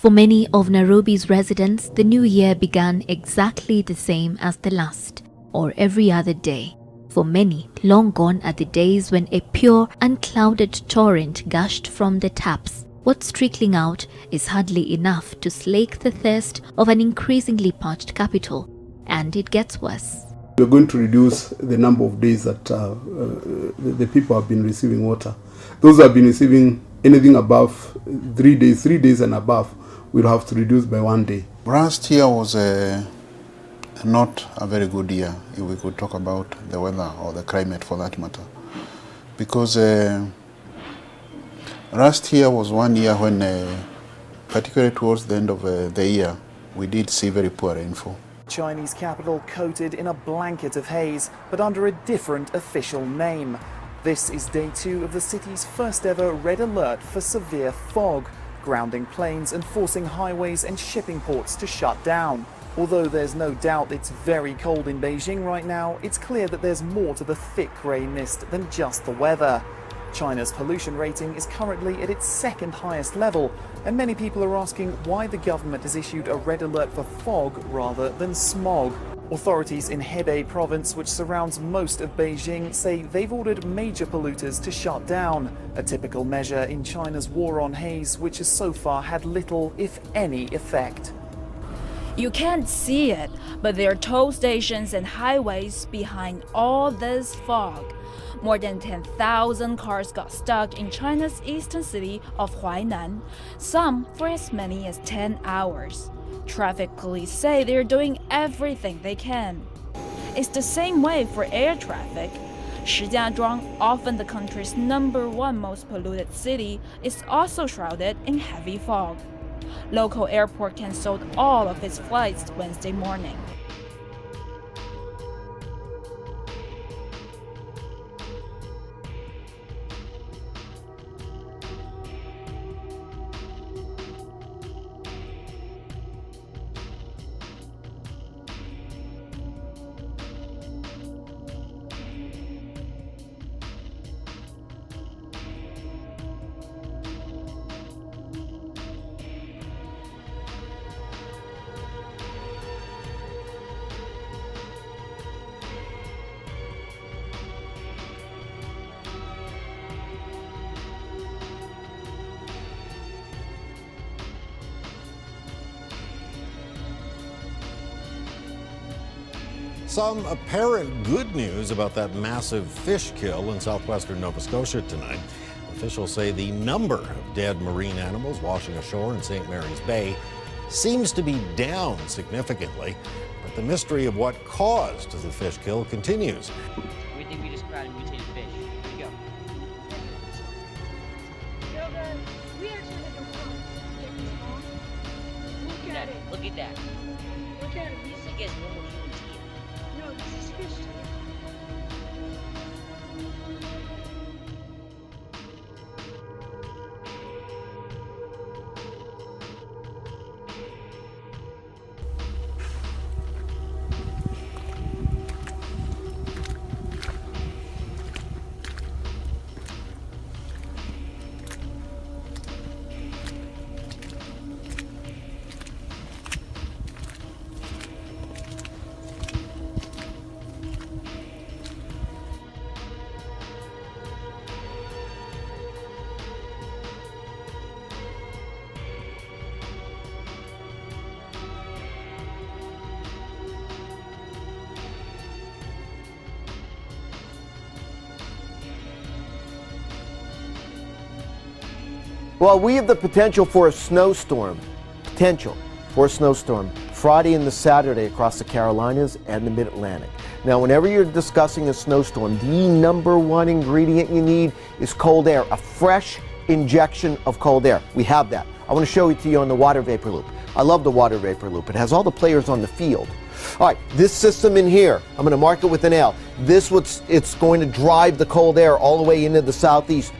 For many of Nairobi's residents, the new year began exactly the same as the last, or every other day. For many, long gone are the days when a pure, unclouded torrent gushed from the taps. What's trickling out is hardly enough to slake the thirst of an increasingly parched capital, and it gets worse. We're going to reduce the number of days that the people have been receiving water. Those who have been receiving anything above 3 days and above, we'll have to reduce by 1 day. Last year was not a very good year, if we could talk about the weather or the climate for that matter. Because last year was 1 year when, particularly towards the end of the year, we did see very poor rainfall. Chinese capital coated in a blanket of haze, but under a different official name. This is day 2 of the city's first ever red alert for severe fog, grounding planes and forcing highways and shipping ports to shut down. Although there's no doubt it's very cold in Beijing right now, it's clear that there's more to the thick grey mist than just the weather. China's pollution rating is currently at its second highest level, and many people are asking why the government has issued a red alert for fog rather than smog. Authorities in Hebei province, which surrounds most of Beijing, say they've ordered major polluters to shut down, a typical measure in China's war on haze, which has so far had little, if any, effect. You can't see it, but there are toll stations and highways behind all this fog. More than 10,000 cars got stuck in China's eastern city of Huainan, some for as many as 10 hours. Traffic police say they're doing everything they can. It's the same way for air traffic. Shijiazhuang, often the country's #1 most polluted city, is also shrouded in heavy fog. Local airport canceled all of its flights Wednesday morning. Some apparent good news about that massive fish kill in southwestern Nova Scotia tonight. Officials say the number of dead marine animals washing ashore in St. Mary's Bay seems to be down significantly, but the mystery of what caused the fish kill continues. We think we just caught a mutated fish. Here we go. We actually had to run to get this off. Look at it. Look at that. Look at it. This thing has normal human teeth. No, this is fish teeth. Well, we have the potential for a snowstorm, Friday and the Saturday across the Carolinas and the Mid-Atlantic. Now, whenever you're discussing a snowstorm, the #1 ingredient you need is cold air, a fresh injection of cold air. We have that. I want to show it to you on the water vapor loop. I love the water vapor loop. It has all the players on the field. All right, this system in here, I'm going to mark it with an L. It's going to drive the cold air all the way into the southeast.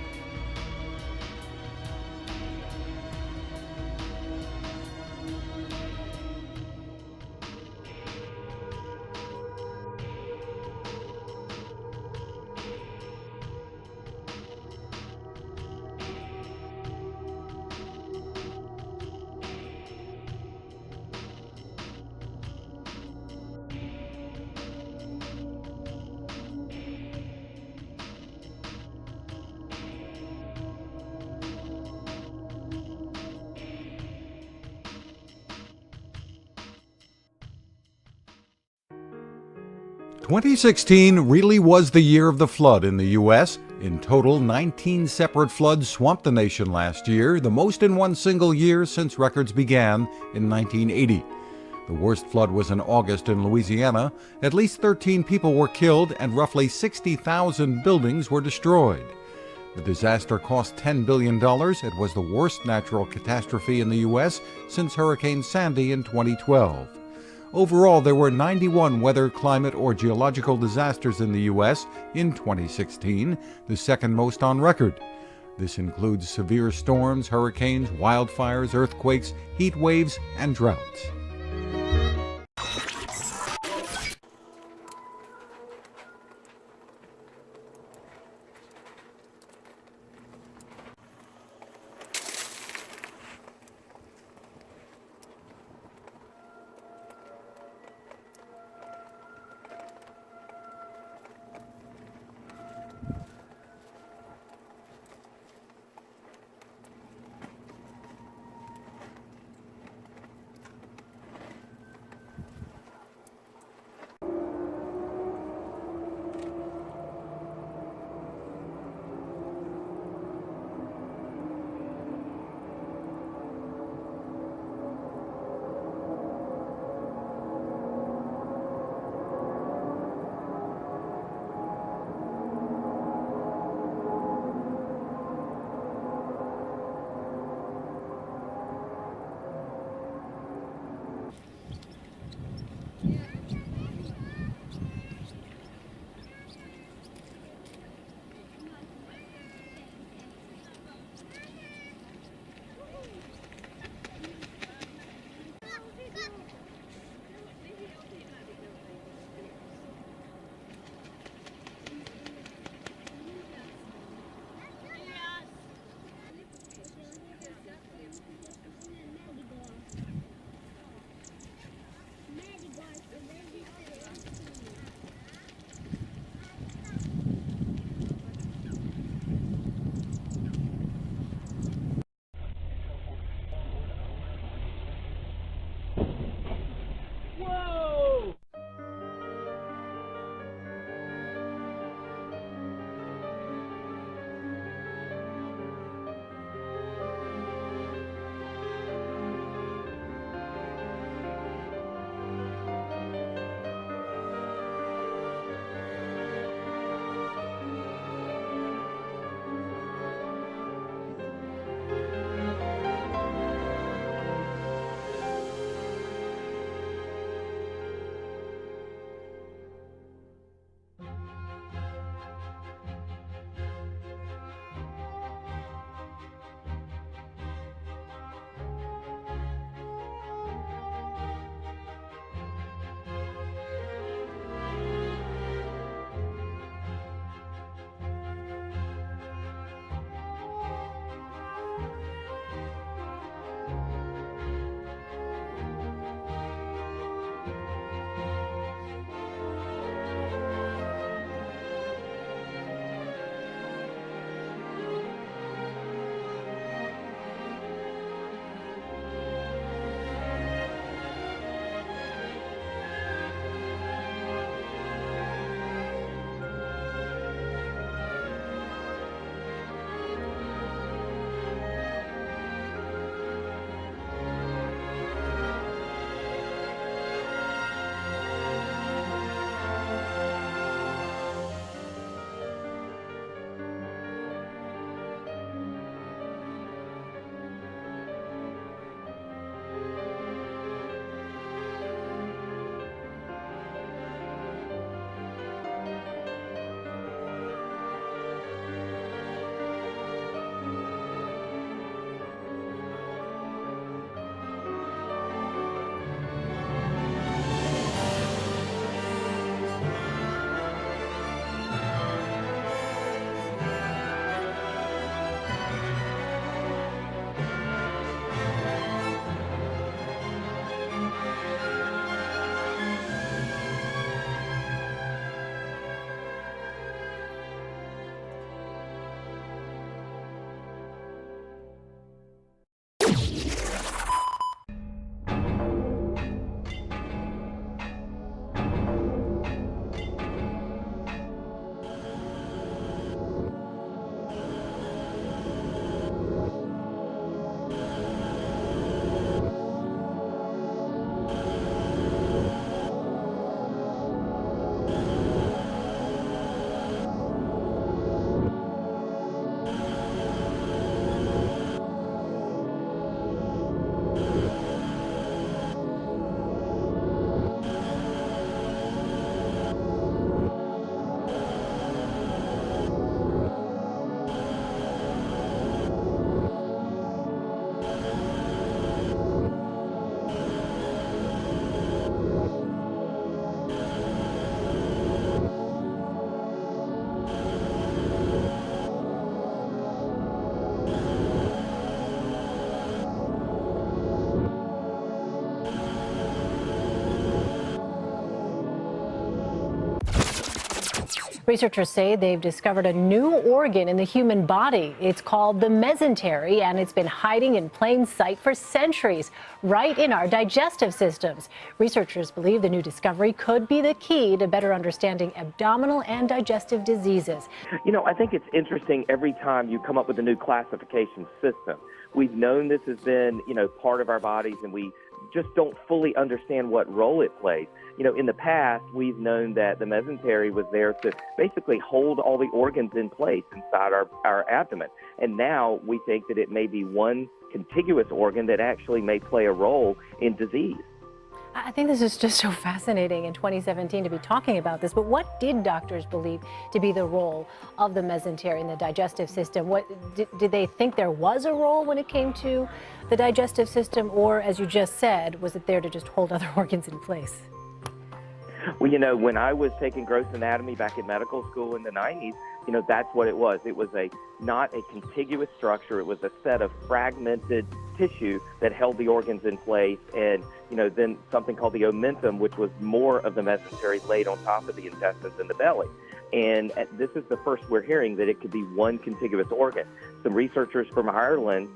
2016 really was the year of the flood in the U.S. In total, 19 separate floods swamped the nation last year, the most in one single year since records began in 1980. The worst flood was in August in Louisiana. At least 13 people were killed and roughly 60,000 buildings were destroyed. The disaster cost $10 billion. It was the worst natural catastrophe in the U.S. since Hurricane Sandy in 2012. Overall, there were 91 weather, climate, or geological disasters in the U.S. in 2016, the second most on record. This includes severe storms, hurricanes, wildfires, earthquakes, heat waves, and droughts. Researchers say they've discovered a new organ in the human body. It's called the mesentery, and it's been hiding in plain sight for centuries, right in our digestive systems. Researchers believe the new discovery could be the key to better understanding abdominal and digestive diseases. You know, I think it's interesting every time you come up with a new classification system. We've known this has been, part of our bodies, and we just don't fully understand what role it plays. In the past, we've known that the mesentery was there to basically hold all the organs in place inside our abdomen. And now we think that it may be one contiguous organ that actually may play a role in disease. I think this is just so fascinating in 2017 to be talking about this, but what did doctors believe to be the role of the mesentery in the digestive system? What did they think there was a role when it came to the digestive system, or, as you just said, was it there to just hold other organs in place? Well, when I was taking gross anatomy back in medical school in the 90s, that's what it was. It was not a contiguous structure. It was a set of fragmented tissue that held the organs in place, and then something called the omentum, which was more of the mesentery laid on top of the intestines and the belly. And this is the first we're hearing that it could be one contiguous organ. Some researchers from Ireland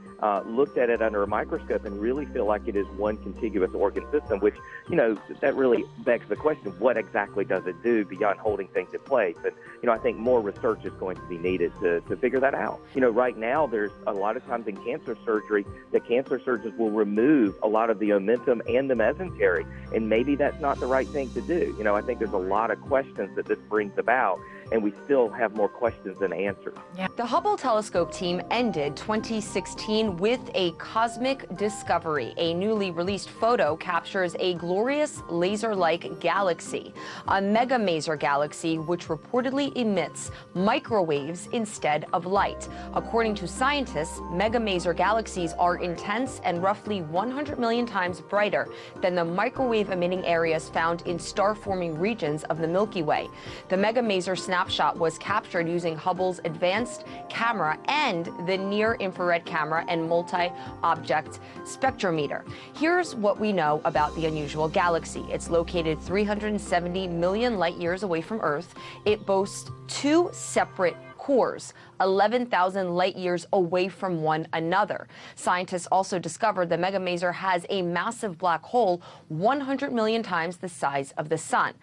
looked at it under a microscope and really feel like it is one contiguous organ system, which, that really begs the question, what exactly does it do beyond holding things in place? And, I think more research is going to be needed to figure that out. Right now, there's a lot of times in cancer surgery, the cancer surgeons will remove a lot of the omentum and the mesentery, and maybe that's not the right thing to do. I think there's a lot of questions that this brings about, and we still have more questions than answers. Yeah. The Hubble telescope team ended 2016 with a cosmic discovery. A newly released photo captures a glorious laser-like galaxy, a mega-maser galaxy which reportedly emits microwaves instead of light. According to scientists, mega-maser galaxies are intense and roughly 100 million times brighter than the microwave-emitting areas found in star-forming regions of the Milky Way. The mega-maser snapshot was captured using Hubble's advanced camera and the near-infrared camera and multi-object spectrometer. Here's what we know about the unusual galaxy. It's located 370 million light years away from Earth. It boasts two separate cores, 11,000 light years away from one another. Scientists also discovered the mega-maser has a massive black hole 100 million times the size of the sun.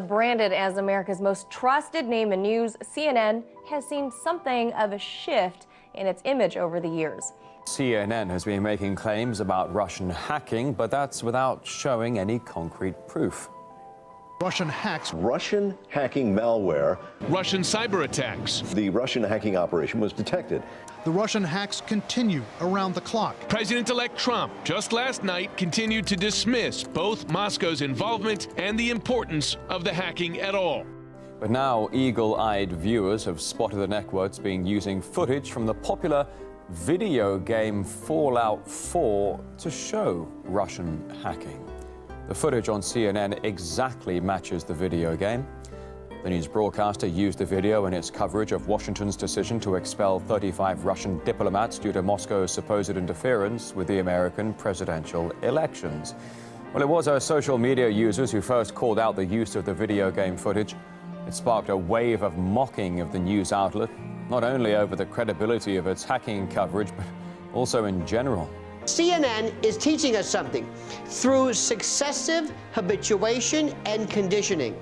Branded as America's most trusted name in news, CNN has seen something of a shift in its image over the years. CNN has been making claims about Russian hacking, but that's without showing any concrete proof. Russian hacks. Russian hacking malware. Russian cyber attacks. The Russian hacking operation was detected. The Russian hacks continue around the clock. President-elect Trump just last night continued to dismiss both Moscow's involvement and the importance of the hacking at all. But now eagle-eyed viewers have spotted the networks being using footage from the popular video game Fallout 4 to show Russian hacking. The footage on CNN exactly matches the video game. The news broadcaster used the video in its coverage of Washington's decision to expel 35 Russian diplomats due to Moscow's supposed interference with the American presidential elections. Well, it was our social media users who first called out the use of the video game footage. It sparked a wave of mocking of the news outlet, not only over the credibility of its hacking coverage, but also in general. CNN is teaching us something through successive habituation and conditioning.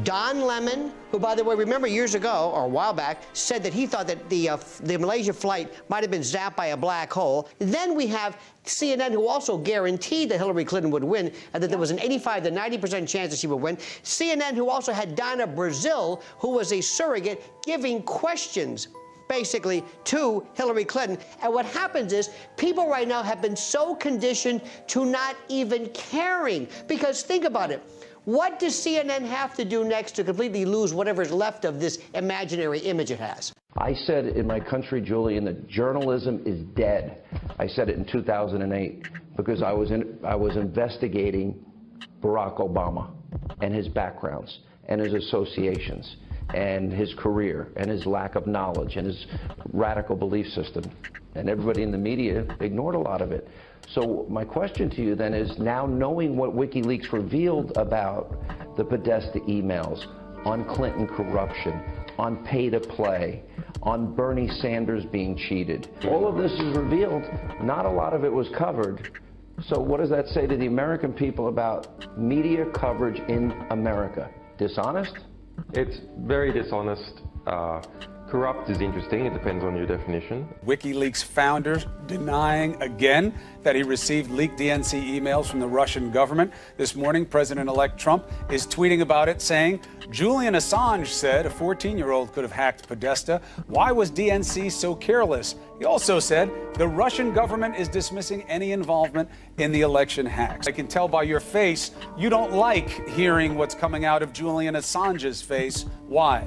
Don Lemon, who, by the way, remember years ago, or a while back, said that he thought that the Malaysia flight might have been zapped by a black hole. Then we have CNN, who also guaranteed that Hillary Clinton would win, and that there was an 85 to 90% chance that she would win. CNN, who also had Donna Brazile, who was a surrogate, giving questions basically to Hillary Clinton. And what happens is people right now have been so conditioned to not even caring. Because think about it. What does CNN have to do next to completely lose whatever's left of this imaginary image it has? I said in my country, Julian, that journalism is dead. I said it in 2008 because I was investigating Barack Obama and his backgrounds and his associations and his career and his lack of knowledge and his radical belief system. And everybody in the media ignored a lot of it. So my question to you then is, now knowing what WikiLeaks revealed about the Podesta emails, on Clinton corruption, on pay to play, on Bernie Sanders being cheated, all of this is revealed. Not a lot of it was covered. So what does that say to the American people about media coverage in America? Dishonest? It's very dishonest. Corrupt is interesting. It depends on your definition. WikiLeaks founder denying again that he received leaked DNC emails from the Russian government. This morning, President-elect Trump is tweeting about it, saying, Julian Assange said a 14-year-old could have hacked Podesta. Why was DNC so careless? He also said the Russian government is dismissing any involvement in the election hacks. I can tell by your face you don't like hearing what's coming out of Julian Assange's face. Why?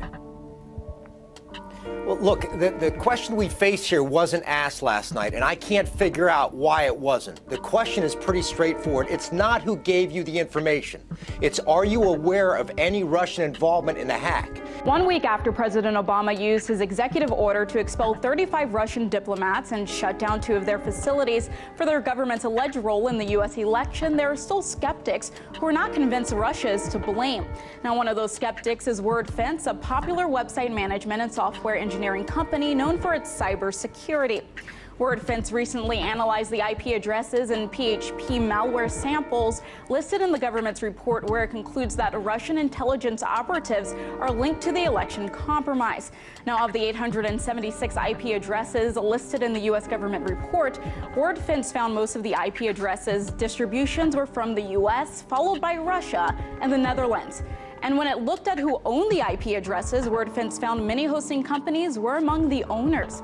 Well, look, the question we face here wasn't asked last night, and I can't figure out why it wasn't. The question is pretty straightforward. It's not who gave you the information. It's, are you aware of any Russian involvement in the hack? 1 week after President Obama used his executive order to expel 35 Russian diplomats and shut down 2 of their facilities for their government's alleged role in the U.S. election, there are still skeptics who are not convinced Russia is to blame. Now, one of those skeptics is WordFence, a popular website management and software engineering company known for its cybersecurity. WordFence recently analyzed the IP addresses and PHP malware samples listed in the government's report, where it concludes that Russian intelligence operatives are linked to the election compromise. Now, of the 876 IP addresses listed in the U.S. government report, WordFence found most of the IP addresses distributions were from the U.S., followed by Russia and the Netherlands. And when it looked at who owned the IP addresses, WordFence found many hosting companies were among the owners,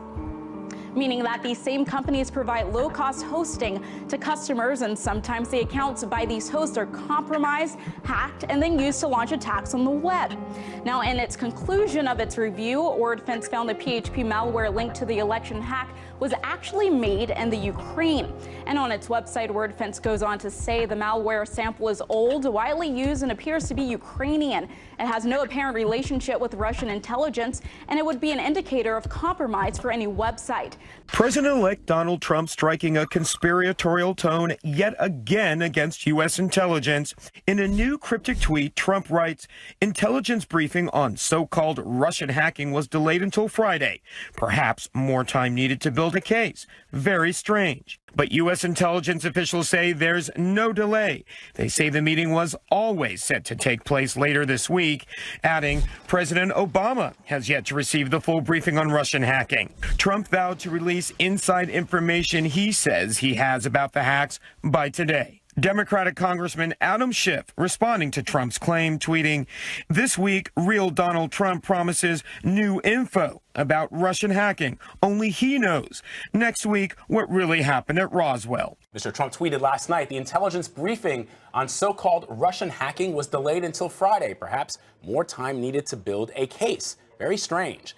meaning that these same companies provide low-cost hosting to customers, and sometimes the accounts by these hosts are compromised, hacked, and then used to launch attacks on the web. Now, in its conclusion of its review, WordFence found the PHP malware linked to the election hack was actually made in the Ukraine. And on its website, WordFence goes on to say the malware sample is old, widely used, and appears to be Ukrainian. It has no apparent relationship with Russian intelligence, and it would be an indicator of compromise for any website. President-elect Donald Trump striking a conspiratorial tone yet again against U.S. intelligence. In a new cryptic tweet, Trump writes, intelligence briefing on so-called Russian hacking was delayed until Friday. Perhaps more time needed to build a case. Very strange. But U.S. intelligence officials say there's no delay. They say the meeting was always set to take place later this week, adding President Obama has yet to receive the full briefing on Russian hacking. Trump vowed to release inside information he says he has about the hacks by today. Democratic Congressman Adam Schiff responding to Trump's claim, tweeting, "This week, real Donald Trump promises new info about Russian hacking. Only he knows. Next week, what really happened at Roswell." Mr. Trump tweeted last night the intelligence briefing on so-called Russian hacking was delayed until Friday. Perhaps more time needed to build a case. Very strange.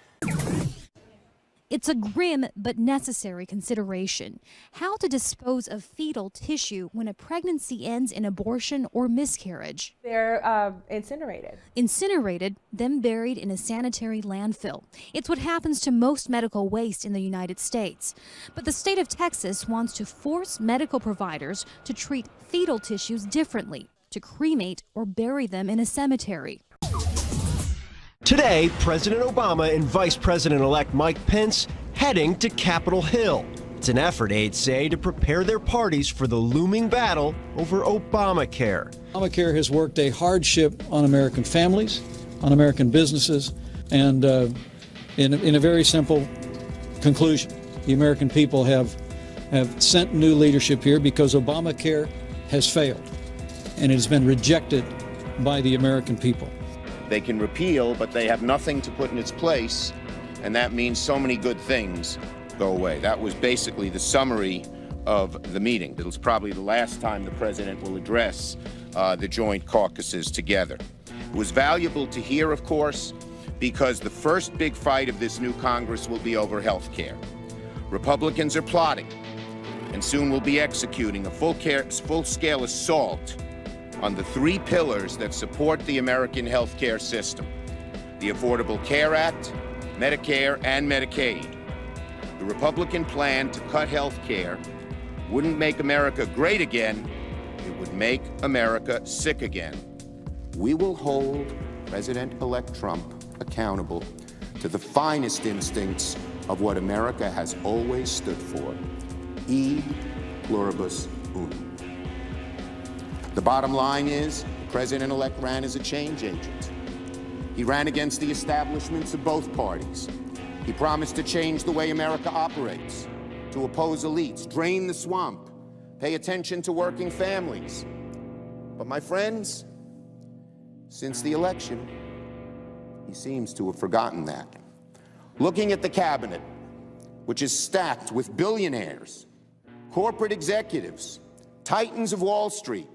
It's a grim but necessary consideration. How to dispose of fetal tissue when a pregnancy ends in abortion or miscarriage. They're incinerated. Incinerated, then buried in a sanitary landfill. It's what happens to most medical waste in the United States. But the state of Texas wants to force medical providers to treat fetal tissues differently, to cremate or bury them in a cemetery. Today, President Obama and Vice President-elect Mike Pence heading to Capitol Hill. It's an effort, aides say, to prepare their parties for the looming battle over Obamacare. Obamacare has worked a hardship on American families, on American businesses, and in a very simple conclusion, the American people have sent new leadership here because Obamacare has failed, and it has been rejected by the American people. They can repeal, but they have nothing to put in its place, and that means so many good things go away. That was basically the summary of the meeting. It was probably the last time the president will address the joint caucuses together. It was valuable to hear, of course, because the first big fight of this new Congress will be over health care. Republicans are plotting, and soon will be executing a full-scale assault on the three pillars that support the American health care system: the Affordable Care Act, Medicare, and Medicaid. The Republican plan to cut health care wouldn't make America great again, it would make America sick again. We will hold President-elect Trump accountable to the finest instincts of what America has always stood for: e pluribus unum. The bottom line is, the president-elect ran as a change agent. He ran against the establishments of both parties. He promised to change the way America operates, to oppose elites, drain the swamp, pay attention to working families. But my friends, since the election, he seems to have forgotten that. Looking at the cabinet, which is stacked with billionaires, corporate executives, titans of Wall Street,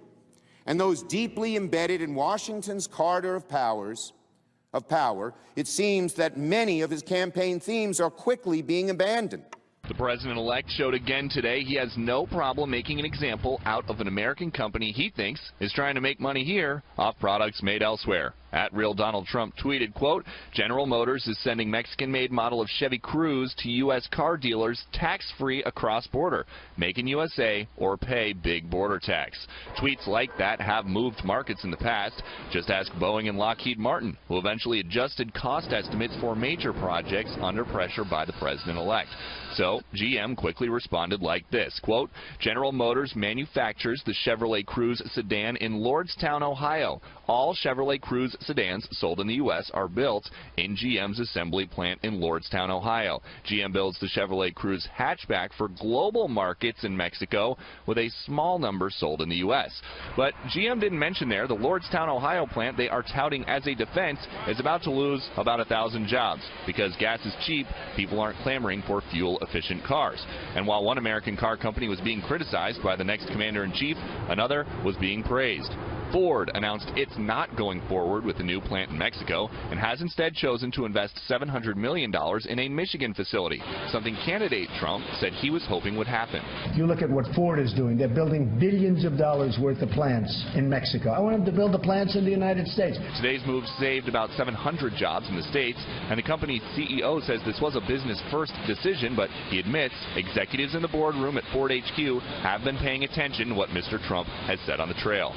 and those deeply embedded in Washington's corridor of power, it seems that many of his campaign themes are quickly being abandoned. The president-elect showed again today he has no problem making an example out of an American company he thinks is trying to make money here off products made elsewhere. At Real Donald Trump tweeted, quote, "General Motors is sending Mexican-made model of Chevy Cruze to U.S. car dealers tax-free across border. Make in USA or pay big border tax." Tweets like that have moved markets in the past. Just ask Boeing and Lockheed Martin, who eventually adjusted cost estimates for major projects under pressure by the president-elect. So GM quickly responded like this, quote, "General Motors manufactures the Chevrolet Cruze sedan in Lordstown, Ohio. All Chevrolet Cruze sedans sold in the U.S. are built in GM's assembly plant in Lordstown, Ohio. GM builds the Chevrolet Cruze hatchback for global markets in Mexico, with a small number sold in the U.S. But GM didn't mention there the Lordstown, Ohio plant they are touting as a defense is about to lose about 1,000 jobs. Because gas is cheap, people aren't clamoring for fuel-efficient cars. And while one American car company was being criticized by the next commander-in-chief, another was being praised. Ford announced it's not going forward with the new plant in Mexico and has instead chosen to invest $700 million in a Michigan facility, something candidate Trump said he was hoping would happen. If you look at what Ford is doing, they're building billions of dollars worth of plants in Mexico. I want them to build the plants in the United States. Today's move saved about 700 jobs in the States, and the company's CEO says this was a business-first decision, but he admits executives in the boardroom at Ford HQ have been paying attention to what Mr. Trump has said on the trail.